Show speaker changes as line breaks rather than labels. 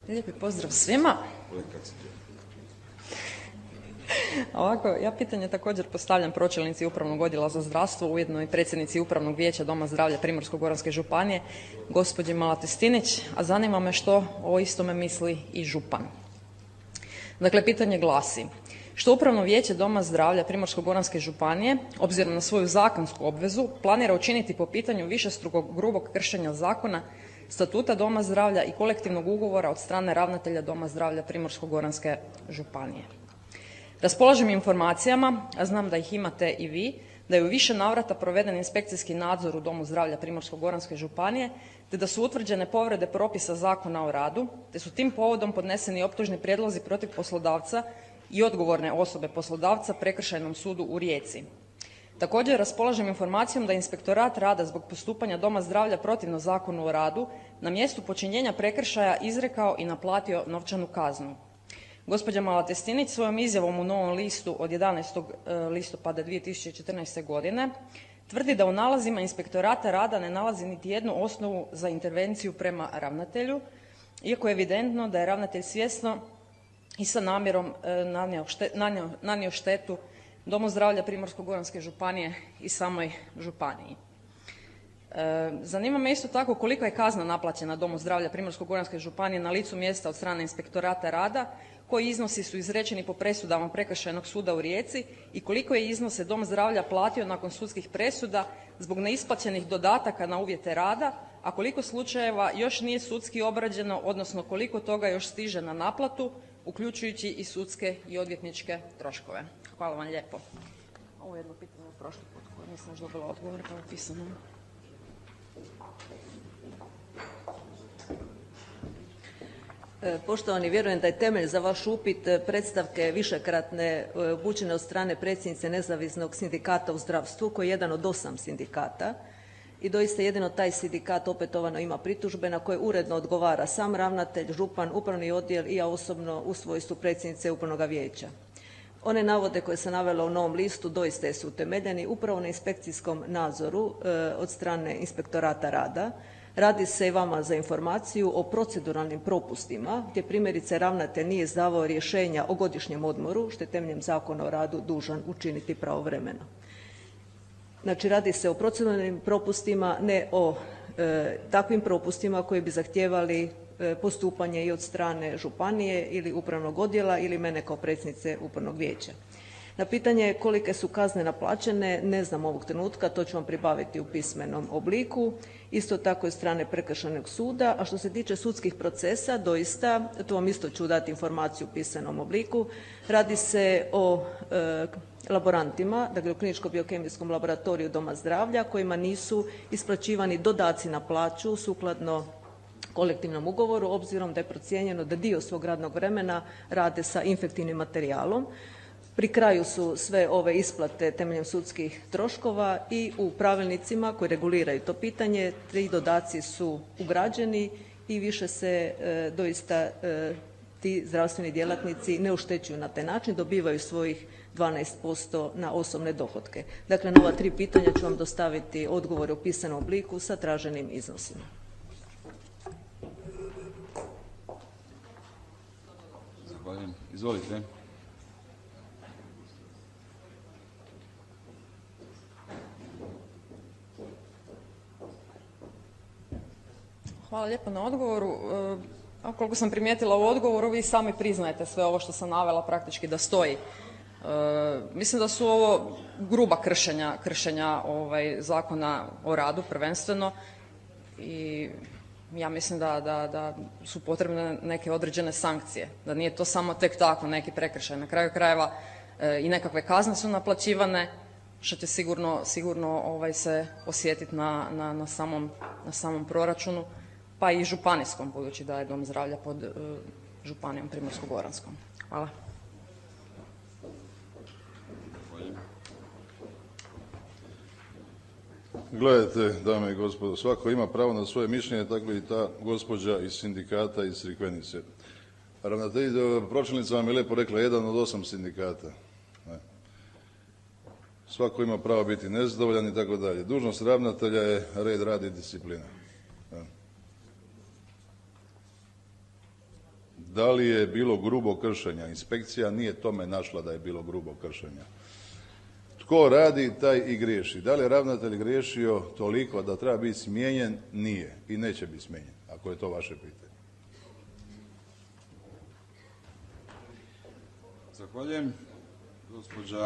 Lijepi pozdrav svima. Ovako, ja pitanje također postavljam pročelnici Upravnog odjela za zdravstvo, ujedno i predsjednici Upravnog vijeća Doma zdravlja Primorsko-goranske županije, gospođi Malatestinić, a zanima me što o istome misli i župan. Dakle, pitanje glasi: što Upravno vijeće Doma zdravlja Primorsko-goranske županije, obzirom na svoju zakonsku obvezu, planira učiniti po pitanju višestrukog grubog kršenja zakona, statuta Doma zdravlja i kolektivnog ugovora od strane ravnatelja Doma zdravlja Primorsko-goranske županije? Raspolažem informacijama, a znam da ih imate i vi, da je u više navrata proveden inspekcijski nadzor u Domu zdravlja Primorsko-goranske županije, te da su utvrđene povrede propisa Zakona o radu, te su tim povodom podneseni optužni prijedlozi protiv poslodavca i odgovorne osobe poslodavca Prekršajnom sudu u Rijeci. Također raspolažem informacijom da je Inspektorat rada zbog postupanja Doma zdravlja protivno Zakonu o radu na mjestu počinjenja prekršaja izrekao i naplatio novčanu kaznu. Gospođa Malatestinić svojom izjavom u Novom listu od 11. listopada 2014. godine tvrdi da u nalazima Inspektorata rada ne nalazi niti jednu osnovu za intervenciju prema ravnatelju, iako je evidentno da je ravnatelj svjesno i sa namjerom nanio štetu Domu zdravlja Primorsko-goranske županije i samoj županiji. Zanima me isto tako kolika je kazna naplaćena Domu zdravlja Primorsko-goranske županije na licu mjesta od strane Inspektorata rada, koji iznosi su izrečeni po presudama Prekršajnog suda u Rijeci i koliko je iznose Dom zdravlja platio nakon sudskih presuda zbog neisplaćenih dodataka na uvjete rada, a koliko slučajeva još nije sudski obrađeno, odnosno koliko toga još stiže na naplatu, uključujući i sudske i odvjetničke troškove. Hvala vam lijepo. Ovo je jedno pitanje od prošli put koje nisam još dobila odgovor, pa je pisano.
Poštovani, vjerujem da je temelj za vaš upit predstavke višekratne upućene od strane predsjednice Nezavisnog sindikata u zdravstvu, koji je jedan od 8 sindikata i doista jedino taj sindikat opetovano ima pritužbe na koje uredno odgovara sam ravnatelj, župan, upravni odjel i ja osobno u svojstvu predsjednice Upravnoga vijeća. One navode koje sam navela u Novom listu doista su utemeljeni upravo na inspekcijskom nadzoru od strane Inspektorata rada. Radi se i vama za informaciju o proceduralnim propustima gdje primjerice ravnatelj nije izdavao rješenja o godišnjem odmoru, što je temeljem Zakona o radu dužan učiniti pravovremeno. Znači, radi se o proceduralnim propustima, ne o takvim propustima koji bi zahtijevali postupanje i od strane županije ili upravnog odjela ili mene kao predsjednice Upravnog vijeća. Na pitanje kolike su kazne naplaćene ne znam ovog trenutka, to ću vam pribaviti u pismenom obliku, isto tako i od strane Prekršajnog suda, a što se tiče sudskih procesa, doista, tu vam isto ću dati informaciju u pisanom obliku, radi se o laborantima, dakle u kliničko-biokemijskom laboratoriju Doma zdravlja kojima nisu isplaćivani dodaci na plaću sukladno kolektivnom ugovoru, obzirom da je procijenjeno da dio svog radnog vremena rade sa infektivnim materijalom. Pri kraju su sve ove isplate temeljem sudskih troškova i u pravilnicima koji reguliraju to pitanje 3 dodaci su ugrađeni i više se doista ti zdravstveni djelatnici ne oštećuju na taj način, dobivaju svojih 12% na osobne dohotke. Dakle, na ova 3 pitanja ću vam dostaviti odgovore u pisanom obliku sa traženim iznosima.
Zahvaljujem. Izvolite.
Hvala lijepo na odgovoru. A koliko sam primijetila u odgovoru, vi sami priznajete sve ovo što sam navela praktički da stoji. Mislim da su ovo gruba kršenja Zakona o radu prvenstveno i ja mislim da su potrebne neke određene sankcije, da nije to samo tek tako neki prekršaj. Na kraju krajeva i nekakve kazne su naplaćivane, što će sigurno se osjetiti na samom proračunu, pa i županijskom, budući da je Dom zdravlja pod županijom Primorsko-goranskom. Hvala.
Gledajte, dame i gospodo, svako ima pravo na svoje mišljenje, tako i ta gospođa iz sindikata iz Crikvenice. Pročelnica vam je lijepo rekla, jedan od 8 sindikata. Svako ima pravo biti nezadovoljan i tako dalje. Dužnost ravnatelja je red, rad i disciplina. da li je bilo grubog kršenja. Inspekcija nije tome našla da je bilo grubog kršenja. Tko radi, taj i griješi. Da li je ravnatelj griješio toliko da treba biti smijenjen? Nije i neće biti smijenjen, ako je to vaše pitanje.
Zahvaljujem. Gospođa